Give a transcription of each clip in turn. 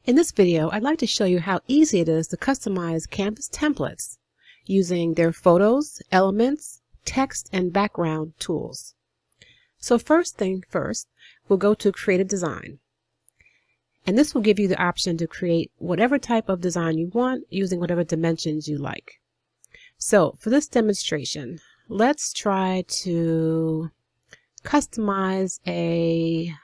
In this video, I'd like to show you how easy it is to customize Canva's templates using their photos, elements, text, and background tools. So first thing first, we'll go to Create a Design. And this will give you the option to create whatever type of design you want using whatever dimensions you like. So for this demonstration, let's try to customize a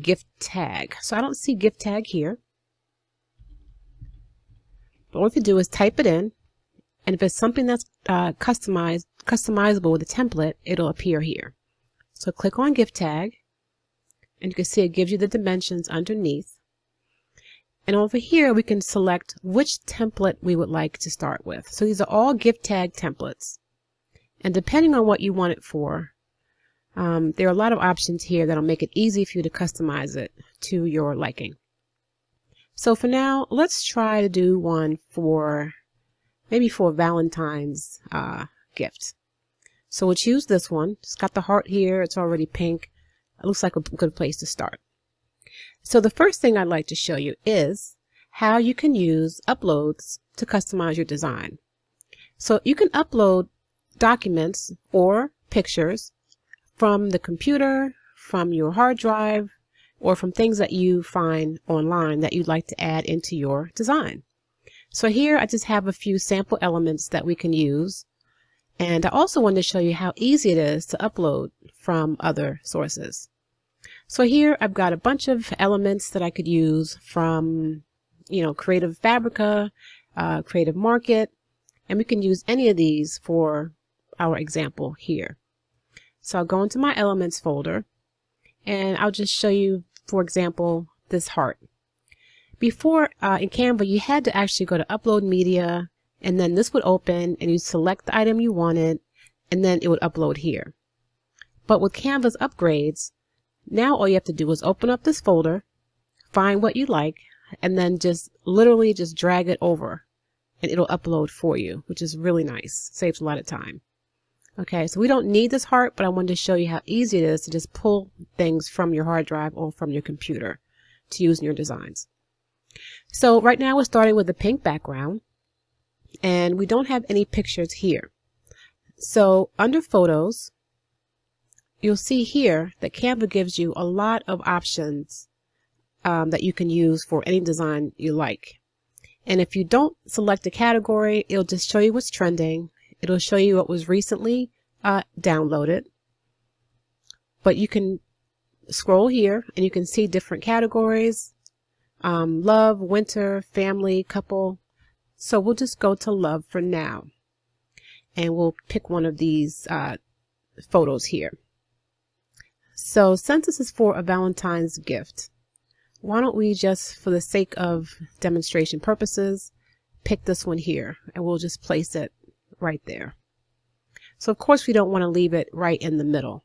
gift tag. So I don't see gift tag here. But what you do is type it in, and if it's something that's customizable with a template, it'll appear here. So click on gift tag, and you can see it gives you the dimensions underneath. And over here we can select which template we would like to start with. So these are all gift tag templates. And depending on what you want it for, there are a lot of options here that'll make it easy for you to customize it to your liking. So for now, let's try to do one for maybe for Valentine's gift. So we'll choose this one. It's got the heart here. It's already pink. It looks like a good place to start. So the first thing I'd like to show you is how you can use uploads to customize your design. So you can upload documents or pictures from the computer, from your hard drive, or from things that you find online that you'd like to add into your design. So here I just have a few sample elements that we can use. And I also wanted to show you how easy it is to upload from other sources. So here I've got a bunch of elements that I could use from, Creative Fabrica, Creative Market, and we can use any of these for our example here. So I'll go into my elements folder, and I'll just show you, for example, this heart. Before in Canva, you had to actually go to upload media, and then this would open and you select the item you wanted, and then it would upload here. But with Canva's upgrades, now all you have to do is open up this folder, find what you like, and then literally just drag it over, and it'll upload for you, which is really nice. Saves a lot of time. Okay, so we don't need this heart, but I wanted to show you how easy it is to just pull things from your hard drive or from your computer to use in your designs. So right now we're starting with a pink background, and we don't have any pictures here. So under Photos, you'll see here that Canva gives you a lot of options that you can use for any design you like. And if you don't select a category, it'll just show you what's trending. It'll show you what was recently downloaded. But you can scroll here and you can see different categories. Love, winter, family, couple. So we'll just go to love for now. And we'll pick one of these photos here. So since this is for a Valentine's gift, why don't we just, for the sake of demonstration purposes, pick this one here, and we'll just place it right there. So of course we don't want to leave it right in the middle,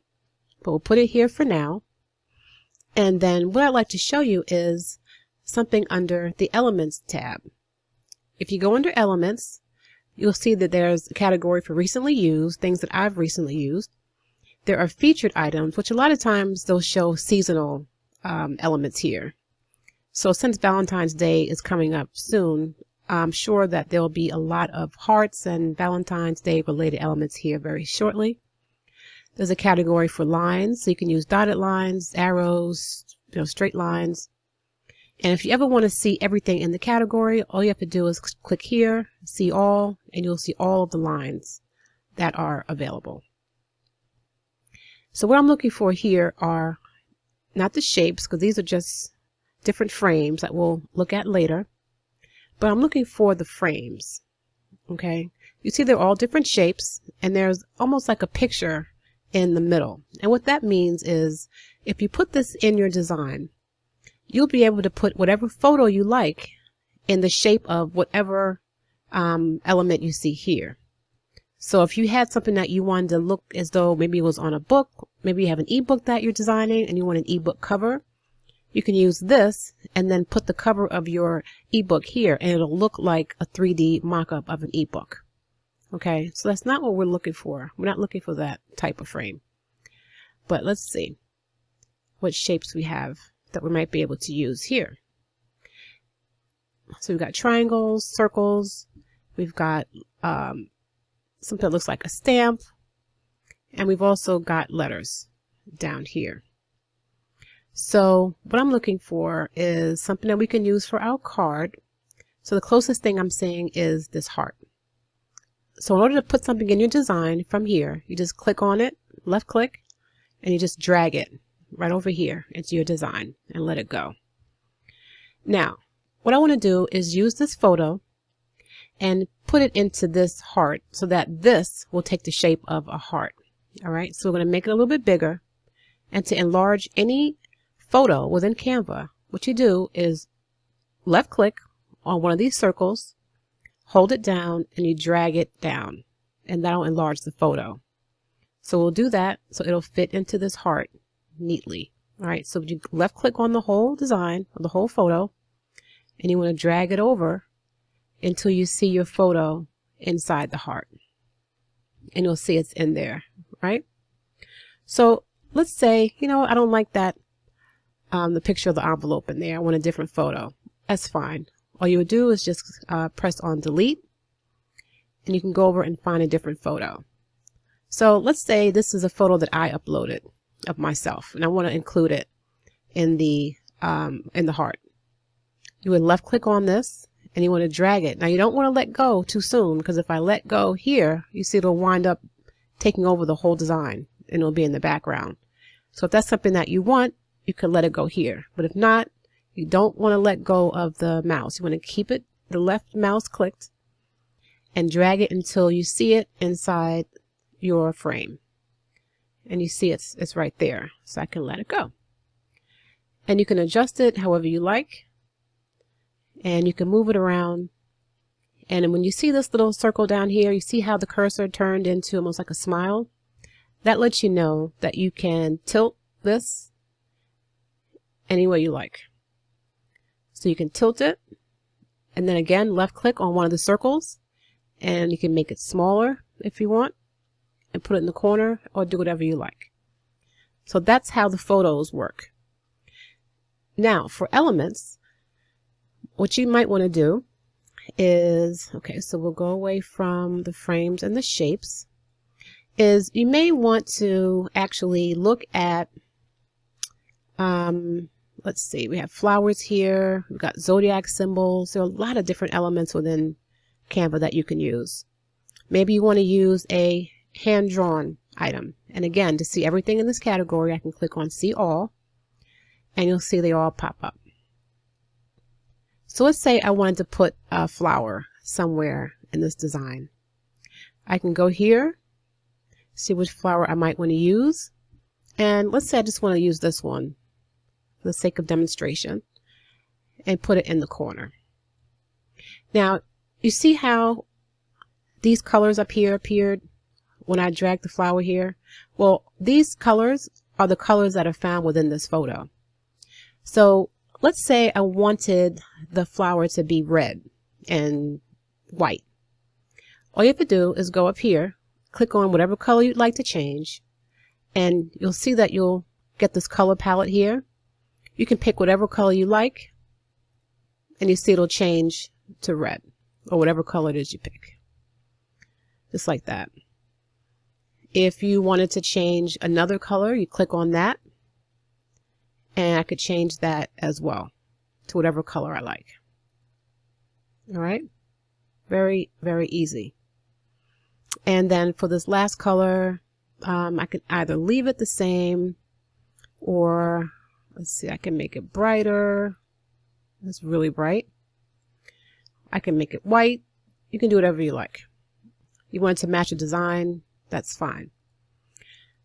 but we'll put it here for now. And then what I'd like to show you is something under the Elements tab. If you go under Elements, you'll see that there's a category for recently used, things that I've recently used. There are featured items, which a lot of times they'll show seasonal elements here. So since Valentine's Day is coming up soon, I'm sure that there'll be a lot of hearts and Valentine's Day related elements here very shortly. There's a category for lines, so you can use dotted lines, arrows, straight lines. And if you ever want to see everything in the category, all you have to do is click here, see all, and you'll see all of the lines that are available. So what I'm looking for here are not the shapes, because these are just different frames that we'll look at later. But I'm looking for the frames. Okay, you see they're all different shapes, and there's almost like a picture in the middle. And what that means is if you put this in your design, you'll be able to put whatever photo you like in the shape of whatever element you see here. So if you had something that you wanted to look as though maybe it was on a book, maybe you have an ebook that you're designing and you want an ebook cover, you can use this and then put the cover of your ebook here, and it'll look like a 3D mock-up of an ebook. Okay, so that's not what we're looking for. We're not looking for that type of frame. But let's see what shapes we have that we might be able to use here. So we've got triangles, circles, we've got something that looks like a stamp, and we've also got letters down here. So what I'm looking for is something that we can use for our card. So the closest thing I'm seeing is this heart. So in order to put something in your design from here, you just click on it, left click, and you just drag it right over here into your design and let it go. Now, what I want to do is use this photo and put it into this heart so that this will take the shape of a heart. All right, so we're going to make it a little bit bigger. And to enlarge any photo within Canva, what you do is left click on one of these circles, hold it down, and you drag it down, and that'll enlarge the photo. So we'll do that so it'll fit into this heart neatly. All right, so you left click on the whole design, or the whole photo, and you want to drag it over until you see your photo inside the heart. And you'll see it's in there, right? So let's say, you know, I don't like that, the picture of the envelope in there. I want a different photo. That's fine. All you would do is just press on delete, and you can go over and find a different photo. So let's say this is a photo that I uploaded of myself, and I want to include it in the heart. You would left click on this, and you want to drag it. Now you don't want to let go too soon, because if I let go here, you see it'll wind up taking over the whole design, and it'll be in the background. So if that's something that you want, you can let it go here. But if not, you don't want to let go of the mouse. You want to keep it, the left mouse clicked, and drag it until you see it inside your frame. And you see it's right there. So I can let it go. And you can adjust it however you like. And you can move it around. And when you see this little circle down here, you see how the cursor turned into almost like a smile? That lets you know that you can tilt this any way you like. So you can tilt it, and then again left click on one of the circles, and you can make it smaller if you want, and put it in the corner, or do whatever you like. So that's how the photos work. Now for elements, what you might want to do is, okay, so we'll go away from the frames and the shapes, is you may want to actually look at, let's see, we have flowers here, we've got zodiac symbols. There are a lot of different elements within Canva that you can use. Maybe you want to use a hand-drawn item. And again, to see everything in this category, I can click on See All, and you'll see they all pop up. So let's say I wanted to put a flower somewhere in this design. I can go here, see which flower I might want to use, and let's say I just want to use this one for the sake of demonstration, and put it in the corner. Now, you see how these colors up here appeared when I dragged the flower here? Well, these colors are the colors that are found within this photo. So let's say I wanted the flower to be red and white. All you have to do is go up here, click on whatever color you'd like to change, and you'll see that you'll get this color palette here. You can pick whatever color you like, and you see it'll change to red, or whatever color it is you pick. Just like that. If you wanted to change another color, you click on that, and I could change that as well to whatever color I like. All right, very, very easy. And then for this last color, I can either leave it the same, or let's see, I can make it brighter. It's really bright. I can make it white. You can do whatever you like. You want it to match a design, that's fine.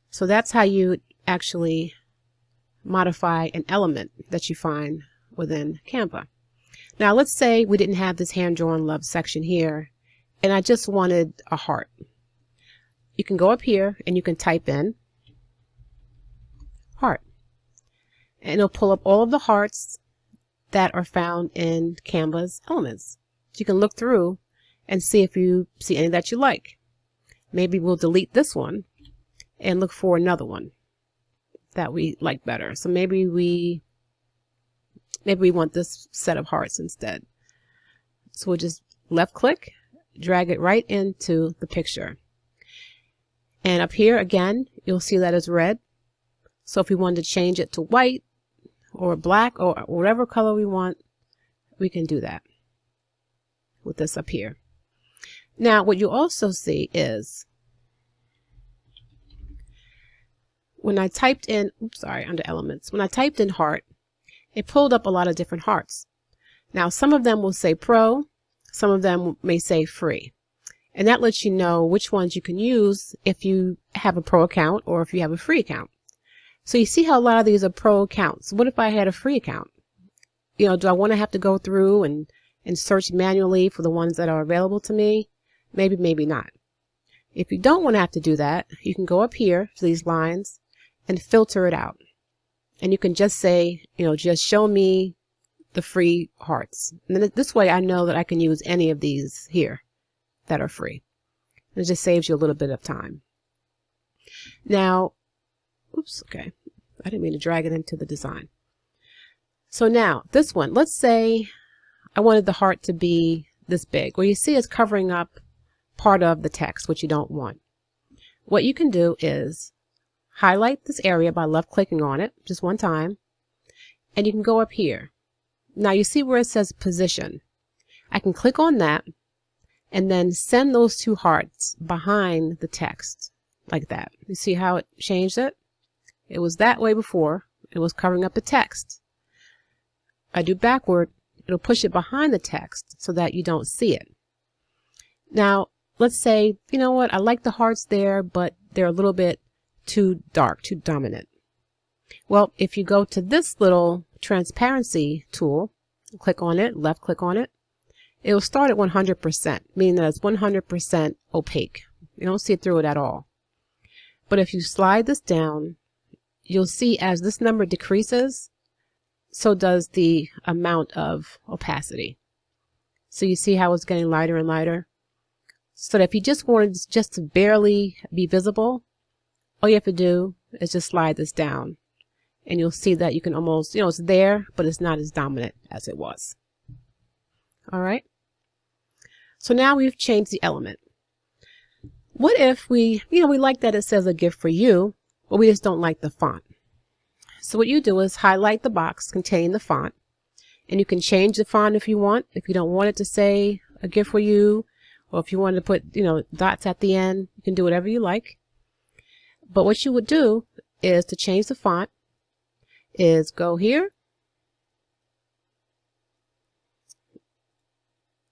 So that's how you actually modify an element that you find within Canva. Now let's say we didn't have this hand-drawn love section here, and I just wanted a heart. You can go up here and you can type in heart, and it'll pull up all of the hearts that are found in Canva's elements. So you can look through and see if you see any that you like. Maybe we'll delete this one and look for another one that we like better. So maybe we Maybe we want this set of hearts instead. So we'll just left click, drag it right into the picture. And up here again, you'll see that it's red. So if we wanted to change it to white or black or whatever color we want, we can do that with this up here. Now what you also see is when I typed in, under elements, when I typed in heart, it pulled up a lot of different hearts. Now some of them will say pro, some of them may say free. And that lets you know which ones you can use if you have a pro account or if you have a free account. So you see how a lot of these are pro accounts. What if I had a free account? Do I want to have to go through and search manually for the ones that are available to me? Maybe, maybe not. If you don't want to have to do that, you can go up here to these lines and filter it out. And you can just say, just show me the free hearts. And then this way I know that I can use any of these here that are free. And it just saves you a little bit of time. Now, okay. I didn't mean to drag it into the design. So now this one, let's say I wanted the heart to be this big. Well, you see it's covering up part of the text, which you don't want. What you can do is highlight this area by left clicking on it just one time, and you can go up here. Now you see where it says position. I can click on that and then send those two hearts behind the text like that. You see how it changed it? It was that way before. It was covering up the text. I do backward, it'll push it behind the text so that you don't see it. Now let's say, you know what, I like the hearts there, but they're a little bit too dark, too dominant. Well, if you go to this little transparency tool, click on it, left click on it, it will start at 100%, meaning that it's 100% opaque. You don't see it through it at all. But if you slide this down, you'll see as this number decreases, so does the amount of opacity. So you see how it's getting lighter and lighter? So that if you just wanted just to barely be visible, all you have to do is just slide this down. And you'll see that you can almost, it's there, but it's not as dominant as it was. All right. So now we've changed the element. What if we like that it says a gift for you, but we just don't like the font? So what you do is highlight the box containing the font, and you can change the font if you want. If you don't want it to say a gift for you, or if you wanted to put, dots at the end, you can do whatever you like. But what you would do is to change the font is go here,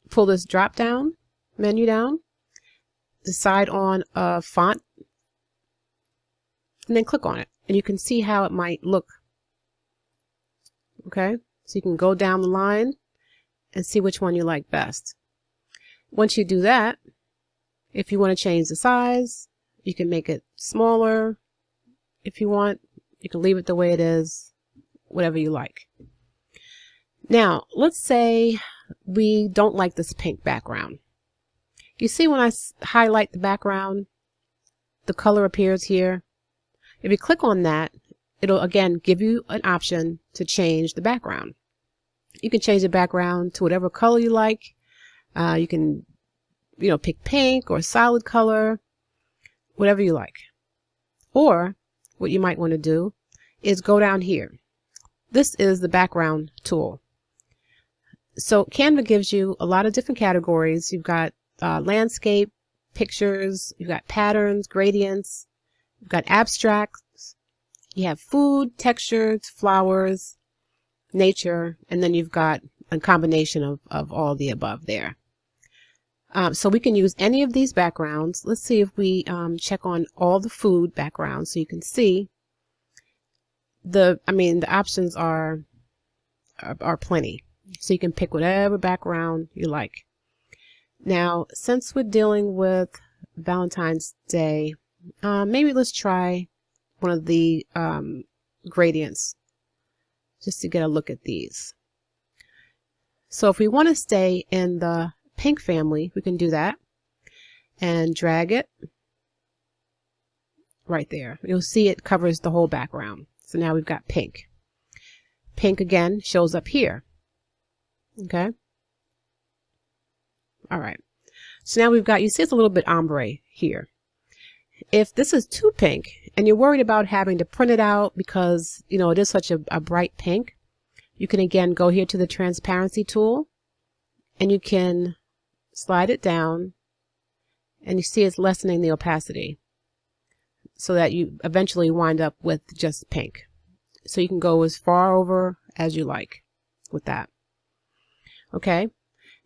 pull this drop down menu down, decide on a font, and then click on it. And you can see how it might look. Okay, so you can go down the line and see which one you like best. Once you do that, if you want to change the size, you can make it smaller. If you want, you can leave it the way it is, whatever you like. Now, let's say we don't like this pink background. You see when I highlight the background, the color appears here. If you click on that, it'll again give you an option to change the background. You can change the background to whatever color you like. You can, pick pink or solid color, whatever you like. Or what you might want to do is go down here. This is the background tool. So Canva gives you a lot of different categories. You've got landscape, pictures, you've got patterns, gradients, you've got abstracts, you have food, textures, flowers, nature, and then you've got a combination of all the above there. So we can use any of these backgrounds. Let's see if we check on all the food backgrounds so you can see the options are plenty. So you can pick whatever background you like. Now, since we're dealing with Valentine's Day, maybe let's try one of the gradients just to get a look at these. So if we want to stay in the pink family, we can do that and drag it right there. You'll see it covers the whole background. So now we've got pink. pink again shows up here. Okay. All right. So now we've got, you see it's a little bit ombre here. If this is too pink and you're worried about having to print it out because, you know, it is such a bright pink, you can again go here to the transparency tool and you can slide it down and you see it's lessening the opacity so that you eventually wind up with just pink. So you can go as far over as you like with that. Okay.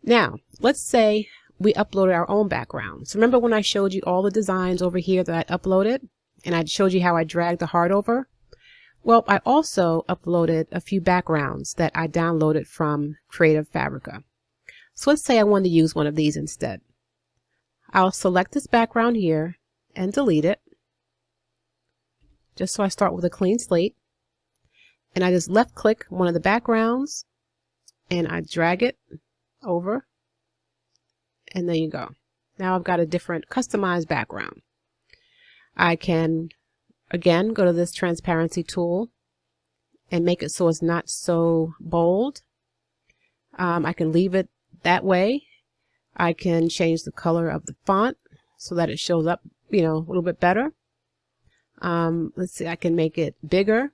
Now, let's say we uploaded our own background. So remember when I showed you all the designs over here that I uploaded and I showed you how I dragged the heart over? Well, I also uploaded a few backgrounds that I downloaded from Creative Fabrica. So let's say I wanted to use one of these instead. I'll select this background here and delete it, just so I start with a clean slate. And I just left click one of the backgrounds and I drag it over. And there you go. Now I've got a different customized background. I can again go to this transparency tool and make it so it's not so bold. I can leave it that way. I can change the color of the font so that it shows up, you know, a little bit better. Let's see, I can make it bigger.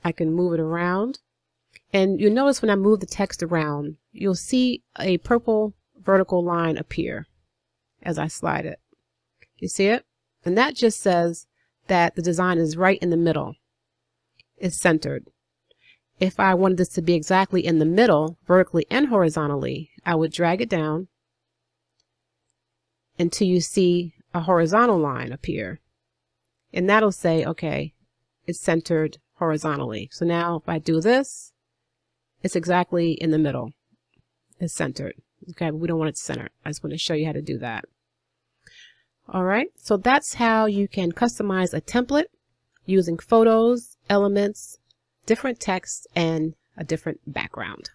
I can move it around. And you'll notice when I move the text around, you'll see a purple vertical line appear as I slide it. You see it? And that just says that the design is right in the middle. It's centered. If I wanted this to be exactly in the middle, vertically and horizontally, I would drag it down until you see a horizontal line appear. And that'll say, okay, it's centered horizontally. So now if I do this, it's exactly in the middle. It's centered. Okay, but we don't want it centered. I just want to show you how to do that. All right, so that's how you can customize a template using photos, elements, different text, and a different background.